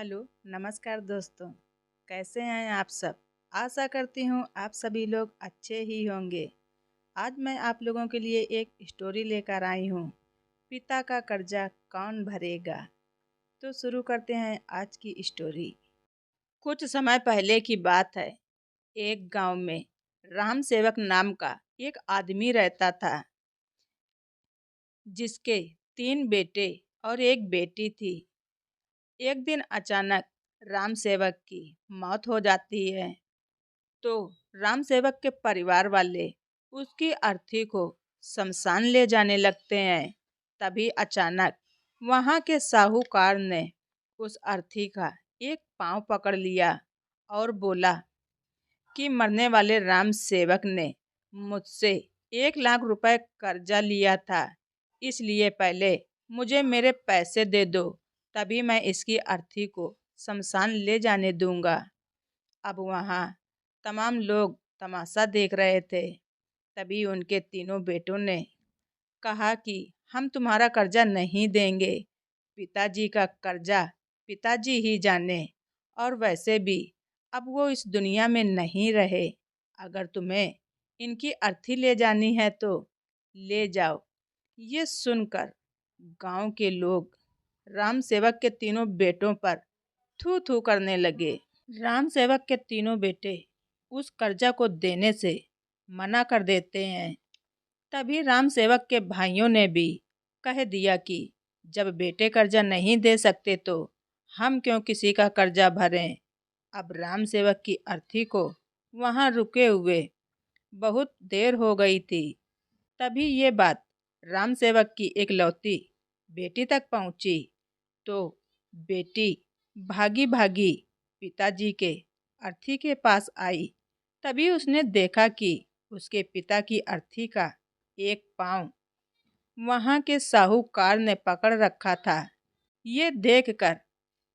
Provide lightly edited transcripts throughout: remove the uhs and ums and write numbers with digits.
Hello, नमस्कार दोस्तों। कैसे हैं आप सब? आशा करती हूँ आप सभी लोग अच्छे ही होंगे। आज मैं आप लोगों के लिए एक स्टोरी लेकर आई हूँ। पिता का कर्जा कौन भरेगा? तो शुरू करते हैं आज की स्टोरी। कुछ समय पहले की बात है। एक गांव में राम सेवक नाम का एक आदमी रहता था, जिसके 3 बेटे और एक बेटी थी। एक दिन अचानक राम सेवक की मौत हो जाती है, तो राम सेवक के परिवार वाले उसकी अर्थी को शमशान ले जाने लगते हैं। तभी अचानक वहां के साहूकार ने उस अर्थी का एक पांव पकड़ लिया और बोला कि मरने वाले राम सेवक ने मुझसे 1 लाख रुपए कर्जा लिया था, इसलिए पहले मुझे मेरे पैसे दे दो, तभी मैं इसकी अर्थी को शमशान ले जाने दूंगा। अब वहाँ तमाम लोग तमाशा देख रहे थे। तभी उनके तीनों बेटों ने कहा कि हम तुम्हारा कर्जा नहीं देंगे। पिताजी का कर्जा पिताजी ही जाने, और वैसे भी अब वो इस दुनिया में नहीं रहे। अगर तुम्हें इनकी अर्थी ले जानी है तो ले जाओ। ये सुनकर गांव के लोग राम सेवक के तीनों बेटों पर थू थू करने लगे। राम सेवक के तीनों बेटे उस कर्जा को देने से मना कर देते हैं। तभी राम सेवक के भाइयों ने भी कह दिया कि जब बेटे कर्जा नहीं दे सकते तो हम क्यों किसी का कर्जा भरें। अब राम सेवक की अर्थी को वहां रुके हुए बहुत देर हो गई थी। तभी ये बात राम सेवक की एकलौती बेटी तक पहुंची, तो बेटी भागी भागी पिताजी के अर्थी के पास आई। तभी उसने देखा कि उसके पिता की अर्थी का एक पांव वहां के साहूकार ने पकड़ रखा था। ये देखकर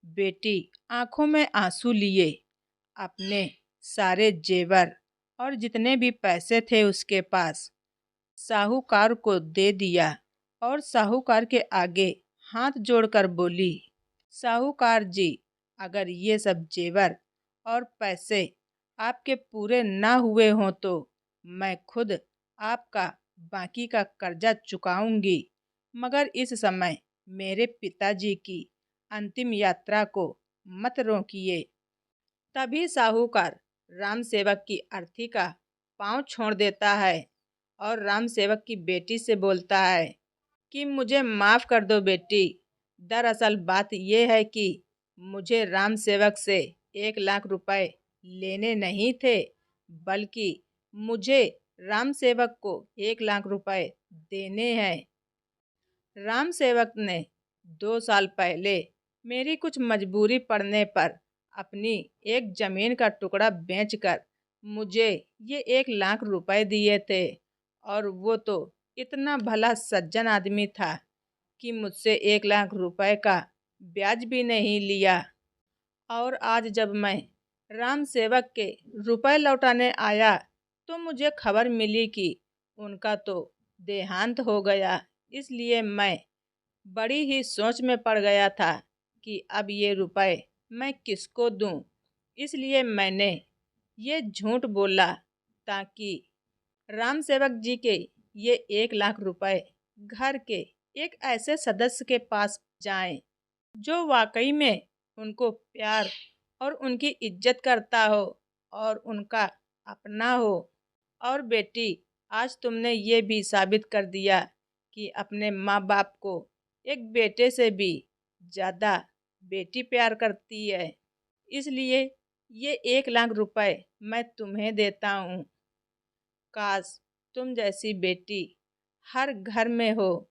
बेटी आंखों में आंसू लिए अपने सारे जेवर और जितने भी पैसे थे उसके पास साहूकार को दे दिया, और साहूकार के आगे हाथ जोड़कर बोली, साहूकार जी, अगर ये सब जेवर और पैसे आपके पूरे ना हुए हों तो मैं खुद आपका बाकी का कर्जा चुकाऊंगी, मगर इस समय मेरे पिताजी की अंतिम यात्रा को मत रोकिए। तभी साहूकार राम सेवक की अर्थी का पांव छोड़ देता है और राम सेवक की बेटी से बोलता है कि मुझे माफ कर दो बेटी। दरअसल बात यह है कि मुझे राम सेवक से 1 लाख रुपए लेने नहीं थे, बल्कि मुझे राम सेवक को 1 लाख रुपए देने हैं। राम सेवक ने 2 साल पहले मेरी कुछ मजबूरी पड़ने पर अपनी एक जमीन का टुकड़ा बेचकर मुझे ये 1 लाख रुपए दिए थे, और वो तो इतना भला सज्जन आदमी था कि मुझसे 1 लाख रुपए का ब्याज भी नहीं लिया। और आज जब मैं राम सेवक के रुपए लौटाने आया तो मुझे खबर मिली कि उनका तो देहांत हो गया। इसलिए मैं बड़ी ही सोच में पड़ गया था कि अब ये रुपए मैं किसको दूं। इसलिए मैंने ये झूठ बोला ताकि राम सेवक जी के ये 1 लाख रुपए घर के एक ऐसे सदस्य के पास जाएं जो वाकई में उनको प्यार और उनकी इज्जत करता हो और उनका अपना हो। और बेटी, आज तुमने ये भी साबित कर दिया कि अपने माँ बाप को एक बेटे से भी ज़्यादा बेटी प्यार करती है। इसलिए ये 1 लाख रुपए मैं तुम्हें देता हूँ। काश तुम जैसी बेटी हर घर में हो,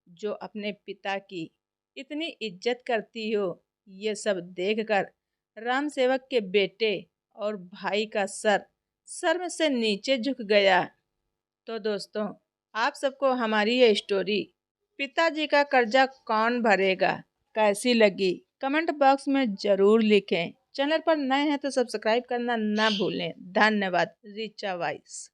जो अपने पिता की इतनी इज्जत करती हो। ये सब देखकर राम सेवक के बेटे और भाई का सर शर्म से नीचे झुक गया। तो दोस्तों, आप सबको हमारी ये स्टोरी पिताजी का कर्जा कौन भरेगा कैसी लगी? कमेंट बॉक्स में ज़रूर लिखें। चैनल पर नए हैं तो सब्सक्राइब करना ना भूलें। धन्यवाद। रिचा वॉइस।